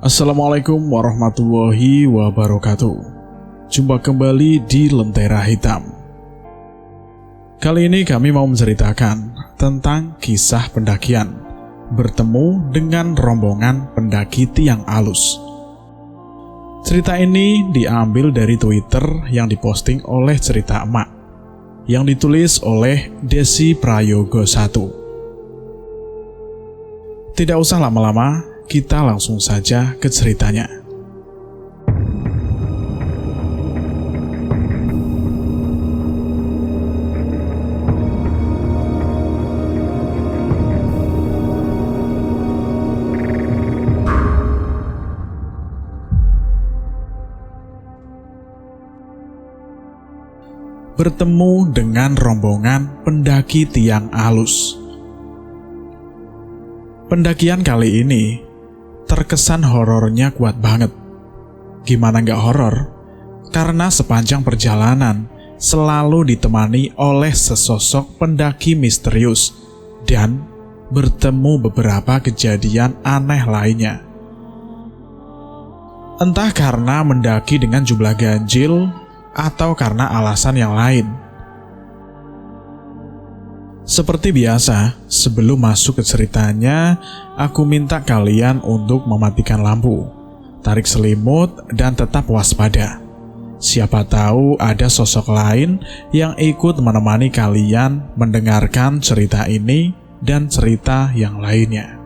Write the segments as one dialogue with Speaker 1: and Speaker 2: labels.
Speaker 1: Assalamualaikum warahmatullahi wabarakatuh. Jumpa kembali di Lentera Hitam. Kali ini kami mau menceritakan tentang kisah pendakian bertemu dengan rombongan pendaki tiang alus. Cerita ini diambil dari Twitter yang diposting oleh Cerita Emak, yang ditulis oleh Desi Prayogo 1. Tidak usah lama-lama, kita langsung saja ke ceritanya. Bertemu dengan rombongan pendaki tiang alus. Pendakian kali ini terkesan horornya kuat banget. Gimana nggak horor? Karena sepanjang perjalanan selalu ditemani oleh sesosok pendaki misterius dan bertemu beberapa kejadian aneh lainnya. Entah karena mendaki dengan jumlah ganjil atau karena alasan yang lain. Seperti biasa, sebelum masuk ke ceritanya, aku minta kalian untuk mematikan lampu, tarik selimut, dan tetap waspada. Siapa tahu ada sosok lain yang ikut menemani kalian mendengarkan cerita ini dan cerita yang lainnya.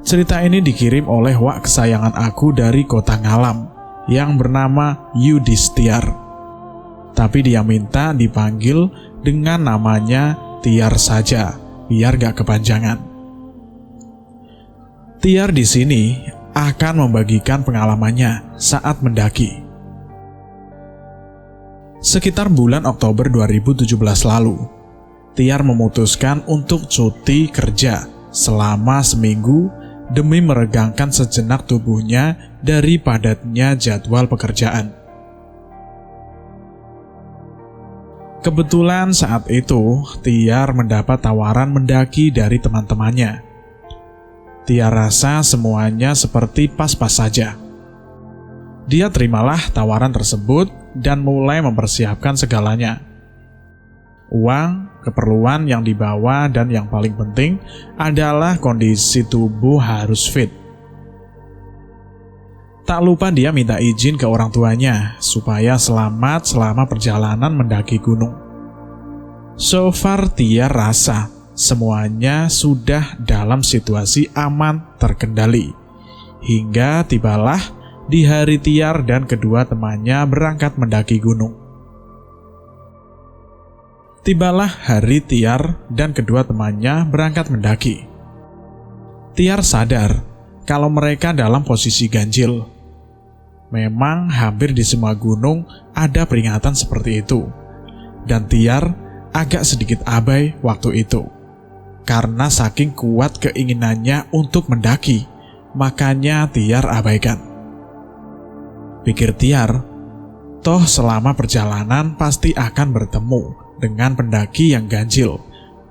Speaker 1: Cerita ini dikirim oleh wak kesayangan aku dari kota Ngalam yang bernama Yudistiar. Tapi dia minta dipanggil dengan namanya Tiar saja, biar gak kepanjangan. Tiar di sini akan membagikan pengalamannya saat mendaki. Sekitar bulan Oktober 2017 lalu, Tiar memutuskan untuk cuti kerja selama seminggu demi meregangkan sejenak tubuhnya dari padatnya jadwal pekerjaan. Kebetulan saat itu, Tiar mendapat tawaran mendaki dari teman-temannya. Tiar rasa semuanya seperti pas-pas saja. Dia terimalah tawaran tersebut dan mulai mempersiapkan segalanya. Uang, keperluan yang dibawa, dan yang paling penting adalah kondisi tubuh harus fit. Tak lupa dia minta izin ke orang tuanya supaya selamat selama perjalanan mendaki gunung. So far Tiar rasa semuanya sudah dalam situasi aman terkendali. Hingga tibalah di hari Tiar dan kedua temannya berangkat mendaki gunung. Tibalah hari Tiar dan kedua temannya berangkat mendaki. Tiar sadar kalau mereka dalam posisi ganjil. Memang hampir di semua gunung ada peringatan seperti itu. Dan Tiar agak sedikit abai waktu itu. Karena saking kuat keinginannya untuk mendaki, makanya Tiar abaikan. Pikir Tiar, toh selama perjalanan pasti akan bertemu dengan pendaki yang ganjil.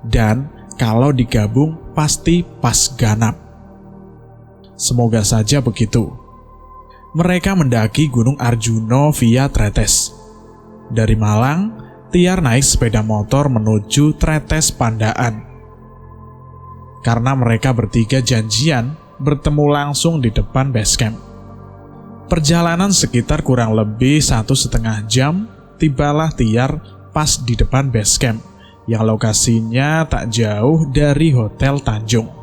Speaker 1: Dan kalau digabung pasti pas ganap. Semoga saja begitu. Mereka mendaki Gunung Arjuno via Tretes. Dari Malang, Tiar naik sepeda motor menuju Tretes Pandaan. Karena mereka bertiga janjian bertemu langsung di depan base camp. Perjalanan sekitar kurang lebih 1,5 jam, tibalah Tiar pas di depan base camp, yang lokasinya tak jauh dari Hotel Tanjung.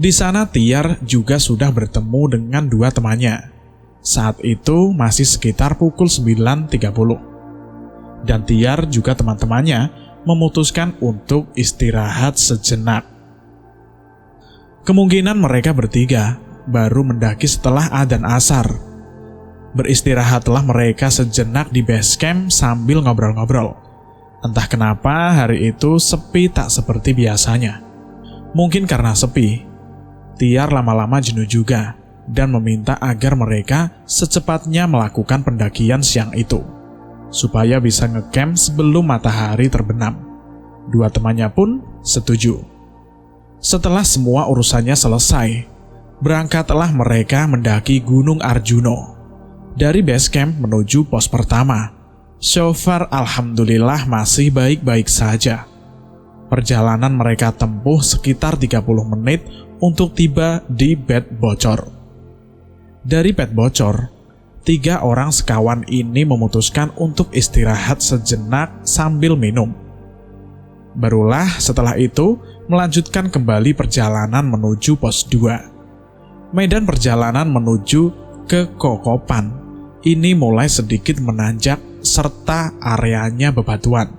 Speaker 1: Di sana Tiar juga sudah bertemu dengan dua temannya. Saat itu masih sekitar pukul 9.30. Dan Tiar juga teman-temannya memutuskan untuk istirahat sejenak. Kemungkinan mereka bertiga baru mendaki setelah adzan asar. Beristirahatlah mereka sejenak di base camp sambil ngobrol-ngobrol. Entah kenapa hari itu sepi tak seperti biasanya. Mungkin karena sepi, Tiar lama-lama jenuh juga dan meminta agar mereka secepatnya melakukan pendakian siang itu, supaya bisa ngecamp sebelum matahari terbenam. Dua temannya pun setuju. Setelah semua urusannya selesai, berangkatlah mereka mendaki Gunung Arjuno. Dari base camp menuju pos pertama, so far alhamdulillah masih baik-baik saja. Perjalanan mereka tempuh sekitar 30 menit untuk tiba di bed bocor. Dari bed bocor, 3 orang sekawan ini memutuskan untuk istirahat sejenak sambil minum. Barulah setelah itu melanjutkan kembali perjalanan menuju pos 2. Medan perjalanan menuju ke Kokopan ini mulai sedikit menanjak serta areanya bebatuan.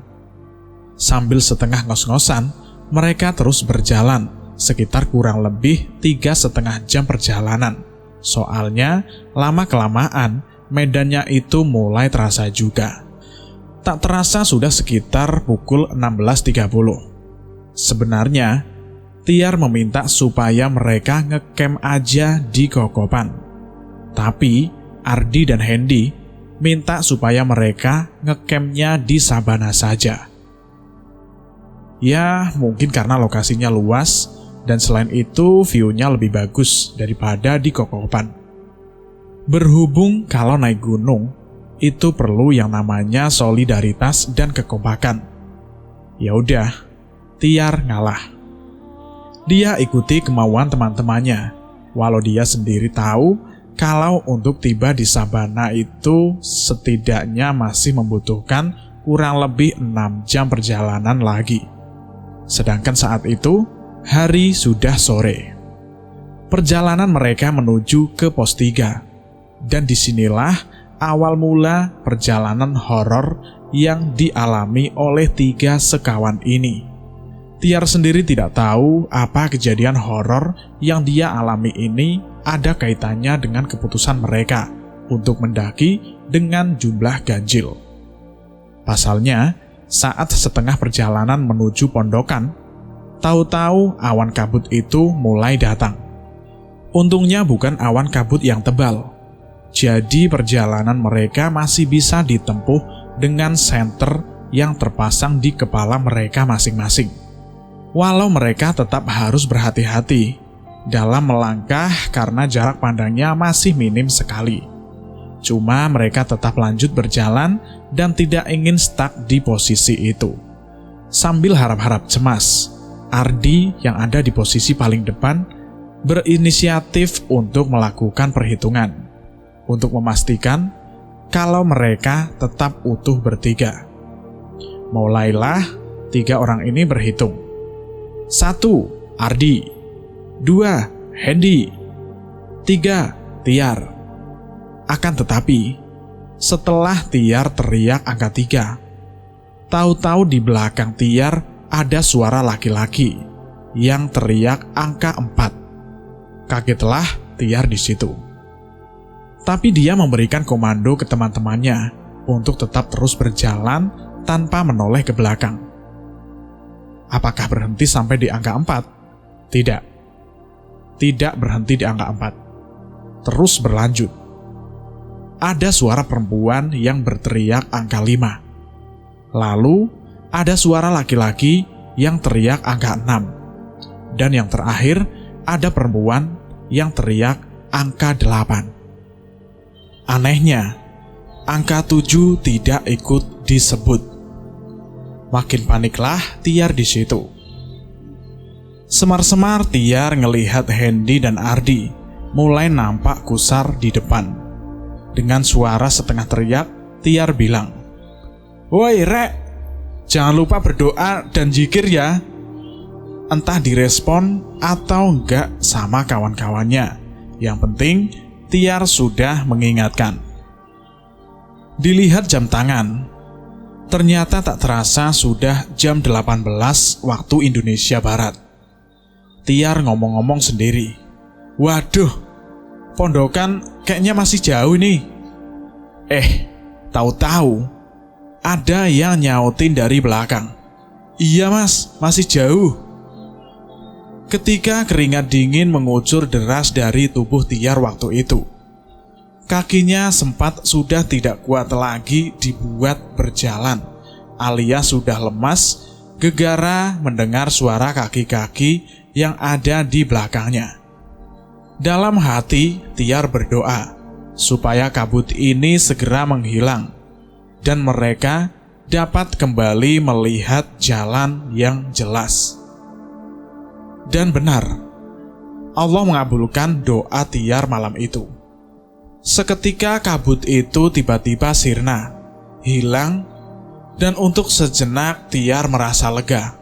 Speaker 1: Sambil setengah ngos-ngosan, mereka terus berjalan sekitar kurang lebih 3,5 jam perjalanan. Soalnya lama-kelamaan medannya itu mulai terasa juga. Tak terasa sudah sekitar pukul 16.30. Sebenarnya, Tiar meminta supaya mereka ngecamp aja di Kokopan. Tapi, Ardi dan Hendy minta supaya mereka ngecampnya di Sabana saja. Ya, mungkin karena lokasinya luas, dan selain itu view-nya lebih bagus daripada di Kokopan. Berhubung kalau naik gunung, itu perlu yang namanya solidaritas dan kekompakan. Ya udah, Tiar ngalah. Dia ikuti kemauan teman-temannya, walau dia sendiri tahu kalau untuk tiba di Sabana itu setidaknya masih membutuhkan kurang lebih 6 jam perjalanan lagi. Sedangkan saat itu, hari sudah sore. Perjalanan mereka menuju ke pos 3, dan disinilah awal mula perjalanan horor yang dialami oleh 3 sekawan ini. Tiar sendiri tidak tahu apa kejadian horor yang dia alami ini ada kaitannya dengan keputusan mereka untuk mendaki dengan jumlah ganjil. Pasalnya, saat setengah perjalanan menuju pondokan, tahu-tahu awan kabut itu mulai datang. Untungnya bukan awan kabut yang tebal, jadi perjalanan mereka masih bisa ditempuh dengan senter yang terpasang di kepala mereka masing-masing. Walau mereka tetap harus berhati-hati dalam melangkah karena jarak pandangnya masih minim sekali. Cuma mereka tetap lanjut berjalan dan tidak ingin stuck di posisi itu. Sambil harap-harap cemas, Ardi yang ada di posisi paling depan berinisiatif untuk melakukan perhitungan untuk memastikan kalau mereka tetap utuh bertiga. Mulailah 3 orang ini berhitung. 1. Ardi, 2. Hendy, 3. Tiar. Akan tetapi, setelah Tiar teriak angka 3, tahu-tahu di belakang Tiar ada suara laki-laki yang teriak angka 4. Kagetlah Tiar di situ. Tapi dia memberikan komando ke teman-temannya untuk tetap terus berjalan tanpa menoleh ke belakang. Apakah berhenti sampai di angka 4? Tidak. Tidak berhenti di angka 4. Terus berlanjut. Ada suara perempuan yang berteriak angka 5. Lalu, ada suara laki-laki yang teriak angka 6. Dan yang terakhir, ada perempuan yang teriak angka 8. Anehnya, angka 7 tidak ikut disebut. Makin paniklah Tiar di situ. Semar-semar Tiar ngelihat Hendy dan Ardi mulai nampak kusar di depan. Dengan suara setengah teriak, Tiar bilang, "Woi Rek, jangan lupa berdoa dan zikir ya." Entah direspon atau enggak sama kawan-kawannya. Yang penting Tiar sudah mengingatkan. Dilihat jam tangan, ternyata tak terasa sudah jam 18 waktu Indonesia Barat. Tiar ngomong-ngomong sendiri, "Waduh, pondokan kayaknya masih jauh nih." Tahu-tahu ada yang nyautin dari belakang, "Iya mas, masih jauh." Ketika keringat dingin mengucur deras dari tubuh Tiar waktu itu, kakinya sempat sudah tidak kuat lagi dibuat berjalan, alias sudah lemas gegara mendengar suara kaki-kaki yang ada di belakangnya. Dalam hati, Tiar berdoa supaya kabut ini segera menghilang dan mereka dapat kembali melihat jalan yang jelas. Dan benar, Allah mengabulkan doa Tiar malam itu. Seketika kabut itu tiba-tiba sirna, hilang, dan untuk sejenak Tiar merasa lega.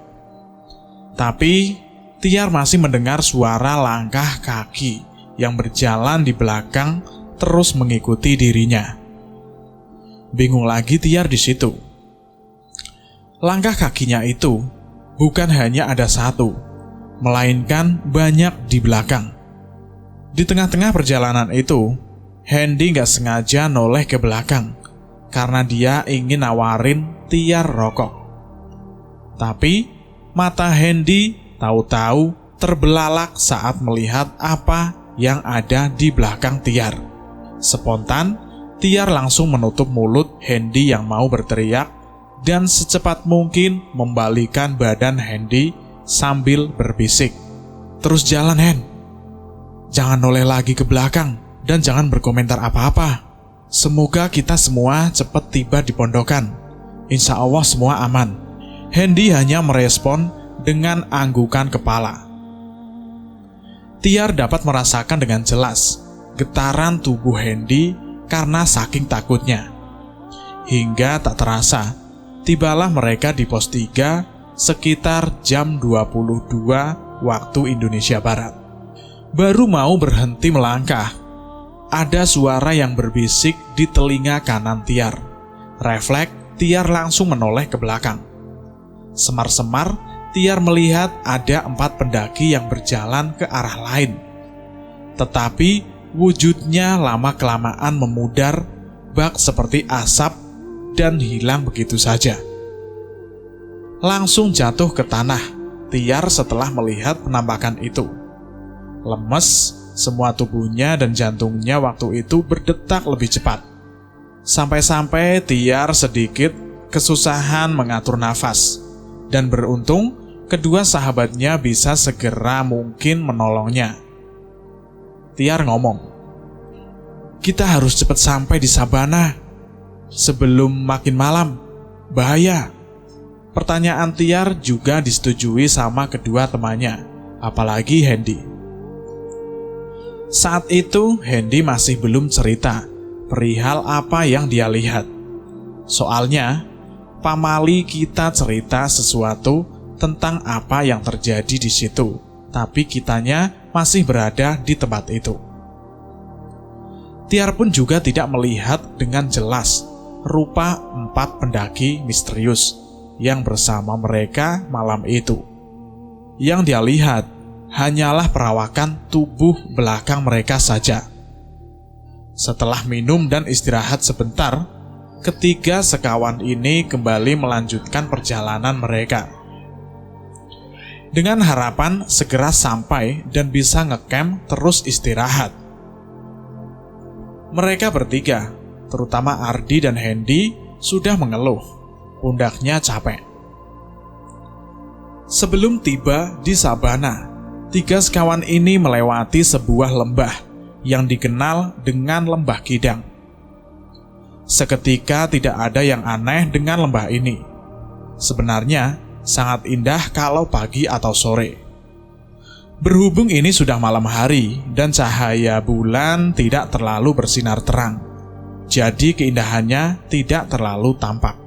Speaker 1: Tapi Tiar masih mendengar suara langkah kaki yang berjalan di belakang terus mengikuti dirinya. Bingung lagi Tiar di situ. Langkah kakinya itu bukan hanya ada satu, melainkan banyak di belakang. Di tengah-tengah perjalanan itu, Hendy gak sengaja noleh ke belakang karena dia ingin nawarin Tiar rokok. Tapi mata Hendy tahu-tahu terbelalak saat melihat apa yang ada di belakang Tiar. Spontan, Tiar langsung menutup mulut Hendy yang mau berteriak dan secepat mungkin membalikan badan Hendy sambil berbisik, "Terus jalan, Hen. Jangan noleh lagi ke belakang dan jangan berkomentar apa-apa. Semoga kita semua cepat tiba di pondokan. Insya Allah semua aman." Hendy hanya merespon dengan anggukan kepala. Tiar dapat merasakan dengan jelas getaran tubuh Hendy karena saking takutnya. Hingga tak terasa, tibalah mereka di pos 3 sekitar jam 22 waktu Indonesia Barat. Baru mau berhenti melangkah, ada suara yang berbisik di telinga kanan Tiar. Refleks, Tiar langsung menoleh ke belakang. Semar-semar, Tiar melihat ada 4 pendaki yang berjalan ke arah lain. Tetapi wujudnya lama-kelamaan memudar, bak seperti asap dan hilang begitu saja. Langsung jatuh ke tanah, Tiar setelah melihat penampakan itu. Lemes, semua tubuhnya dan jantungnya waktu itu berdetak lebih cepat. Sampai-sampai Tiar sedikit kesusahan mengatur nafas. Dan beruntung, kedua sahabatnya bisa segera mungkin menolongnya. Tiar ngomong, "Kita harus cepat sampai di Sabana sebelum makin malam, bahaya." Pertanyaan Tiar juga disetujui sama kedua temannya, apalagi Hendy. Saat itu Hendy masih belum cerita perihal apa yang dia lihat. Soalnya pamali kita cerita sesuatu tentang apa yang terjadi di situ, tapi kitanya masih berada di tempat itu. Tiar pun juga tidak melihat dengan jelas rupa 4 pendaki misterius yang bersama mereka malam itu. Yang dia lihat hanyalah perawakan tubuh belakang mereka saja. Setelah minum dan istirahat sebentar, ketiga sekawan ini kembali melanjutkan perjalanan mereka dengan harapan segera sampai dan bisa ngecamp terus istirahat. Mereka bertiga, terutama Ardi dan Hendy, sudah mengeluh, pundaknya capek. Sebelum tiba di Sabana, 3 sekawan ini melewati sebuah lembah yang dikenal dengan Lembah Kidang. Seketika tidak ada yang aneh dengan lembah ini. Sebenarnya sangat indah kalau pagi atau sore. Berhubung ini sudah malam hari dan cahaya bulan tidak terlalu bersinar terang, jadi keindahannya tidak terlalu tampak.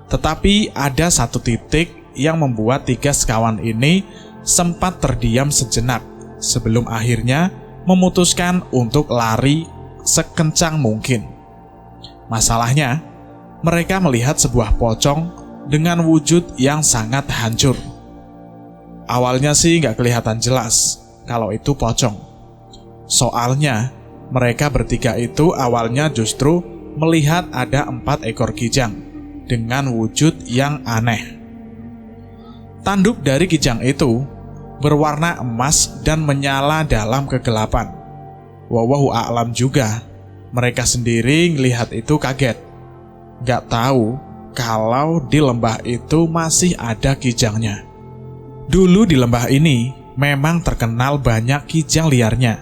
Speaker 1: Tetapi ada satu titik yang membuat 3 sekawan ini sempat terdiam sejenak sebelum akhirnya memutuskan untuk lari sekencang mungkin. Masalahnya, mereka melihat sebuah pocong dengan wujud yang sangat hancur. Awalnya sih nggak kelihatan jelas kalau itu pocong. Soalnya, mereka bertiga itu awalnya justru melihat ada 4 ekor kijang dengan wujud yang aneh. Tanduk dari kijang itu berwarna emas dan menyala dalam kegelapan. Wallahu a'lam juga. Mereka sendiri ngelihat itu kaget. Gak tahu kalau di lembah itu masih ada kijangnya. Dulu di lembah ini memang terkenal banyak kijang liarnya.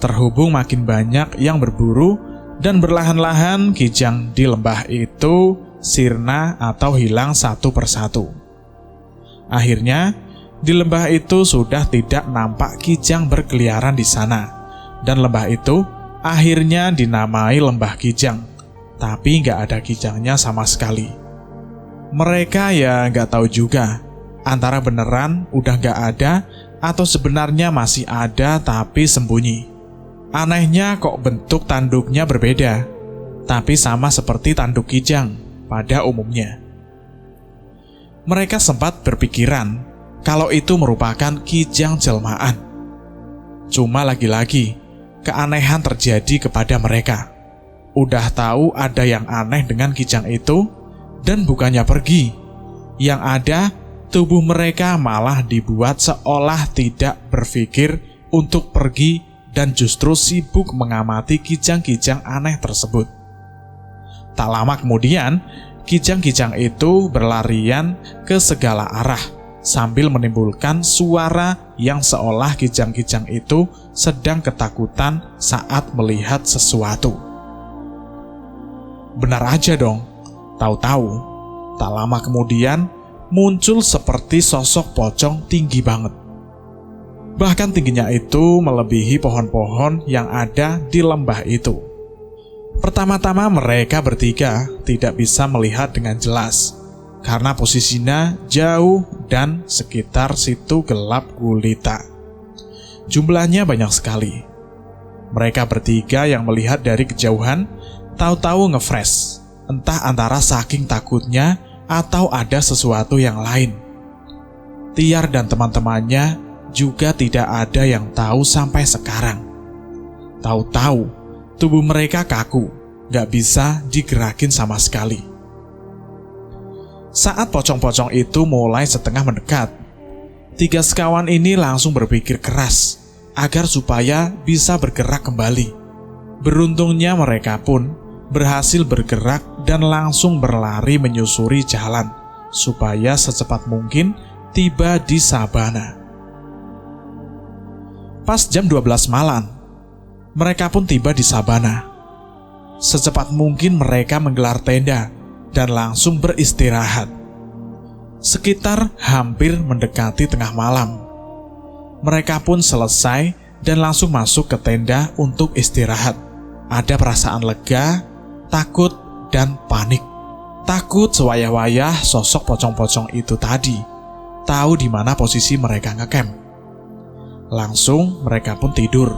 Speaker 1: Terhubung makin banyak yang berburu, dan berlahan-lahan kijang di lembah itu sirna atau hilang satu persatu. Akhirnya, di lembah itu sudah tidak nampak kijang berkeliaran di sana, dan lembah itu akhirnya dinamai Lembah Kijang, tapi nggak ada kijangnya sama sekali. Mereka ya nggak tahu juga, antara beneran udah nggak ada, atau sebenarnya masih ada tapi sembunyi. Anehnya kok bentuk tanduknya berbeda, tapi sama seperti tanduk kijang pada umumnya. Mereka sempat berpikiran kalau itu merupakan kijang jelmaan. Cuma lagi-lagi, keanehan terjadi kepada mereka. Udah tahu ada yang aneh dengan kijang itu, dan bukannya pergi, yang ada tubuh mereka malah dibuat seolah tidak berpikir untuk pergi dan justru sibuk mengamati kijang-kijang aneh tersebut. Tak lama kemudian, kijang-kijang itu berlarian ke segala arah sambil menimbulkan suara yang seolah kijang-kijang itu sedang ketakutan saat melihat sesuatu. Benar aja dong, tahu-tahu tak lama kemudian muncul seperti sosok pocong tinggi banget. Bahkan tingginya itu melebihi pohon-pohon yang ada di lembah itu. Pertama-tama mereka bertiga tidak bisa melihat dengan jelas, karena posisinya jauh dan sekitar situ gelap gulita. Jumlahnya banyak sekali. Mereka bertiga yang melihat dari kejauhan, tahu-tahu ngefresh, entah antara saking takutnya atau ada sesuatu yang lain. Tiar dan teman-temannya juga tidak ada yang tahu sampai sekarang. Tahu-tahu tubuh mereka kaku, gak bisa digerakin sama sekali. Saat pocong-pocong itu mulai setengah mendekat, tiga sekawan ini langsung berpikir keras agar supaya bisa bergerak kembali. Beruntungnya mereka pun berhasil bergerak dan langsung berlari menyusuri jalan supaya secepat mungkin tiba di sabana. Pas jam 12 malam, mereka pun tiba di sabana. Secepat mungkin mereka menggelar tenda dan langsung beristirahat. Sekitar hampir mendekati tengah malam, mereka pun selesai dan langsung masuk ke tenda untuk istirahat. Ada perasaan lega, takut, dan panik. Takut sewayah-wayah sosok pocong-pocong itu tadi tahu di mana posisi mereka ngecamp. Langsung mereka pun tidur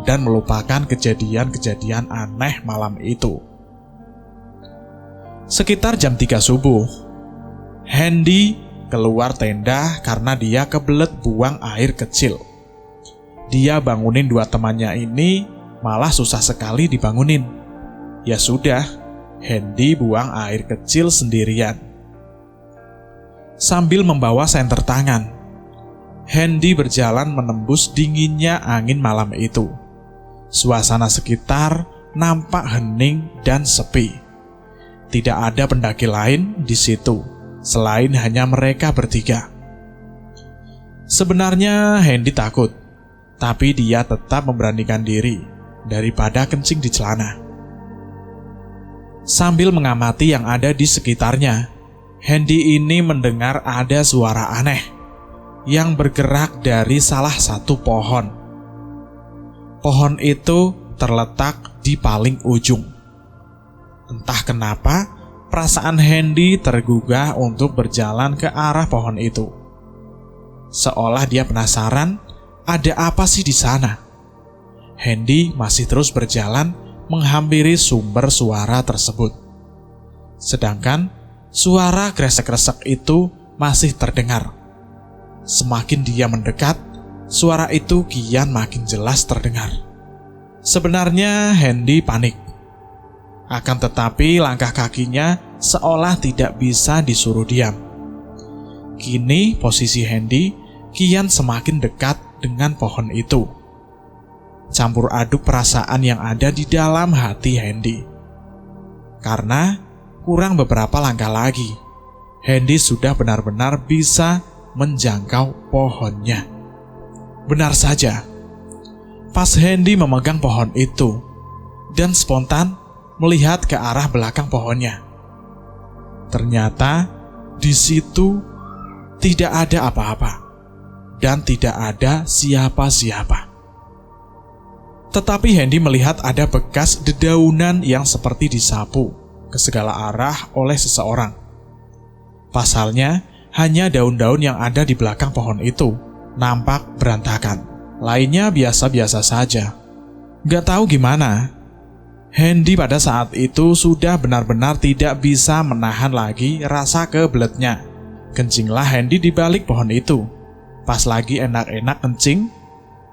Speaker 1: dan melupakan kejadian-kejadian aneh malam itu. Sekitar jam 3 subuh, Hendy keluar tenda karena dia kebelet buang air kecil. Dia bangunin dua temannya ini, malah susah sekali dibangunin. Ya sudah, Hendy buang air kecil sendirian. Sambil membawa senter tangan, Hendy berjalan menembus dinginnya angin malam itu. Suasana sekitar nampak hening dan sepi. Tidak ada pendaki lain di situ, selain hanya mereka bertiga. Sebenarnya Hendy takut, tapi dia tetap memberanikan diri daripada kencing di celana. Sambil mengamati yang ada di sekitarnya, Hendy ini mendengar ada suara aneh yang bergerak dari salah satu pohon. Pohon itu terletak di paling ujung. Entah kenapa, perasaan Hendy tergugah untuk berjalan ke arah pohon itu. Seolah dia penasaran, ada apa sih di sana? Hendy masih terus berjalan menghampiri sumber suara tersebut. Sedangkan suara kresek-kresek itu masih terdengar. Semakin dia mendekat, suara itu kian makin jelas terdengar. Sebenarnya Hendy panik. Akan tetapi langkah kakinya seolah tidak bisa disuruh diam. Kini posisi Hendy kian semakin dekat dengan pohon itu. Campur aduk perasaan yang ada di dalam hati Hendy. Karena kurang beberapa langkah lagi, Hendy sudah benar-benar bisa menjangkau pohonnya. Benar saja, pas Hendy memegang pohon itu dan spontan melihat ke arah belakang pohonnya, ternyata di situ tidak ada apa-apa dan tidak ada siapa-siapa. Tetapi Hendy melihat ada bekas dedaunan yang seperti disapu ke segala arah oleh seseorang. Pasalnya, hanya daun-daun yang ada di belakang pohon itu nampak berantakan. Lainnya biasa-biasa saja. Gak tahu gimana, Hendy pada saat itu sudah benar-benar tidak bisa menahan lagi rasa kebeletnya. Kencinglah Hendy di balik pohon itu. Pas lagi enak-enak kencing,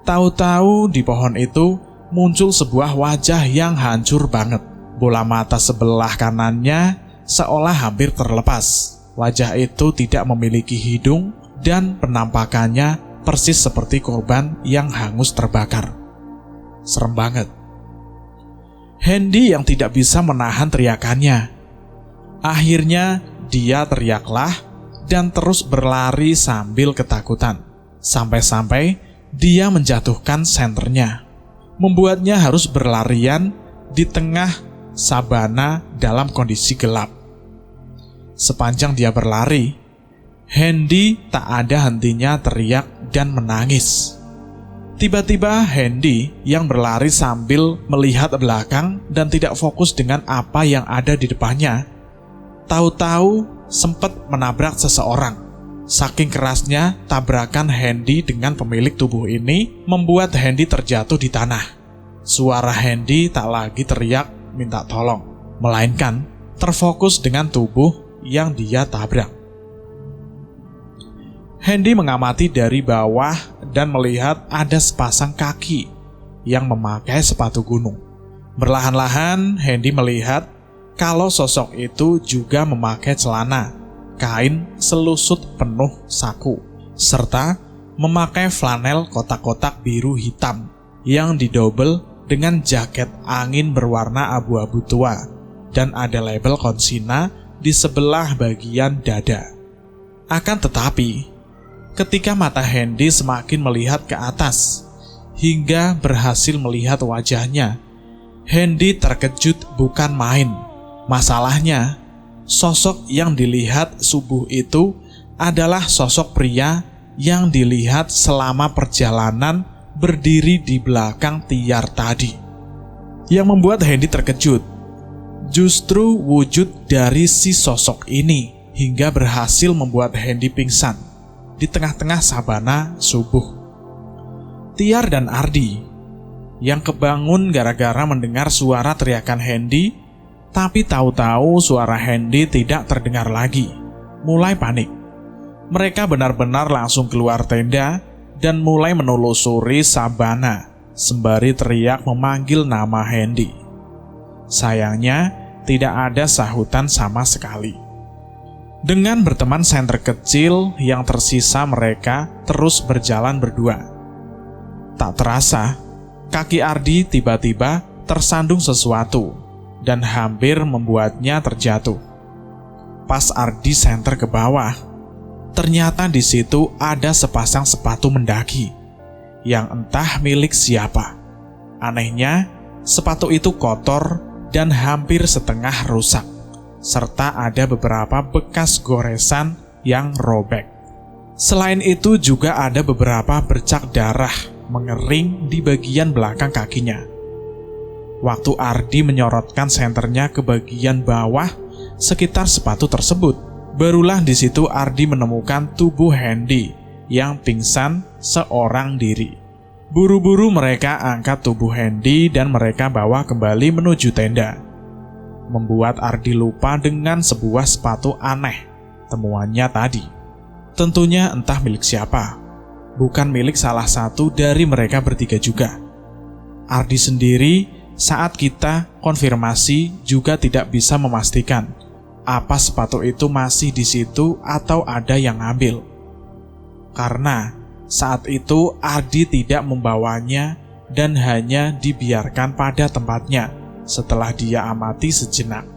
Speaker 1: tahu-tahu di pohon itu muncul sebuah wajah yang hancur banget. Bola mata sebelah kanannya seolah hampir terlepas. Wajah itu tidak memiliki hidung dan penampakannya persis seperti korban yang hangus terbakar. Serem banget. Hendy yang tidak bisa menahan teriakannya. Akhirnya dia teriaklah dan terus berlari sambil ketakutan. Sampai-sampai dia menjatuhkan senternya, membuatnya harus berlarian di tengah sabana dalam kondisi gelap. Sepanjang dia berlari, Hendy tak ada hentinya teriak dan menangis. Tiba-tiba Hendy yang berlari sambil melihat belakang dan tidak fokus dengan apa yang ada di depannya, tahu-tahu sempat menabrak seseorang. Saking kerasnya tabrakan Hendy dengan pemilik tubuh ini membuat Hendy terjatuh di tanah. Suara Hendy tak lagi teriak minta tolong, melainkan terfokus dengan tubuh yang dia tabrak. Hendy mengamati dari bawah dan melihat ada sepasang kaki yang memakai sepatu gunung. Perlahan-lahan Hendy melihat kalau sosok itu juga memakai celana kain selusut penuh saku, serta memakai flanel kotak-kotak biru hitam yang didobel dengan jaket angin berwarna abu-abu tua, dan ada label Konsina di sebelah bagian dada. Akan tetapi, ketika mata Hendy semakin melihat ke atas hingga berhasil melihat wajahnya, Hendy terkejut bukan main. Masalahnya, sosok yang dilihat subuh itu adalah sosok pria yang dilihat selama perjalanan berdiri di belakang Tiar tadi. Yang membuat Hendy terkejut justru wujud dari si sosok ini hingga berhasil membuat Hendy pingsan di tengah-tengah sabana subuh. Tiar dan Ardi yang kebangun gara-gara mendengar suara teriakan Hendy, tapi tahu-tahu suara Hendy tidak terdengar lagi, mulai panik. Mereka benar-benar langsung keluar tenda dan mulai menelusuri sabana sembari teriak memanggil nama Hendy. Sayangnya tidak ada sahutan sama sekali. Dengan berteman senter kecil yang tersisa, mereka terus berjalan berdua. Tak terasa, kaki Ardi tiba-tiba tersandung sesuatu dan hampir membuatnya terjatuh. Pas Ardi senter ke bawah, ternyata di situ ada sepasang sepatu mendaki yang entah milik siapa. Anehnya, sepatu itu kotor dan hampir setengah rusak, serta ada beberapa bekas goresan yang robek. Selain itu juga ada beberapa bercak darah mengering di bagian belakang kakinya. Waktu Ardi menyorotkan senternya ke bagian bawah sekitar sepatu tersebut, barulah di situ Ardi menemukan tubuh Hendy yang pingsan seorang diri. Buru-buru mereka angkat tubuh Hendy dan mereka bawa kembali menuju tenda. Membuat Ardi lupa dengan sebuah sepatu aneh temuannya tadi. Tentunya entah milik siapa, bukan milik salah satu dari mereka bertiga juga. Ardi sendiri saat kita konfirmasi juga tidak bisa memastikan apa sepatu itu masih di situ atau ada yang ngambil. Karena saat itu Ardi tidak membawanya dan hanya dibiarkan pada tempatnya setelah dia amati sejenak.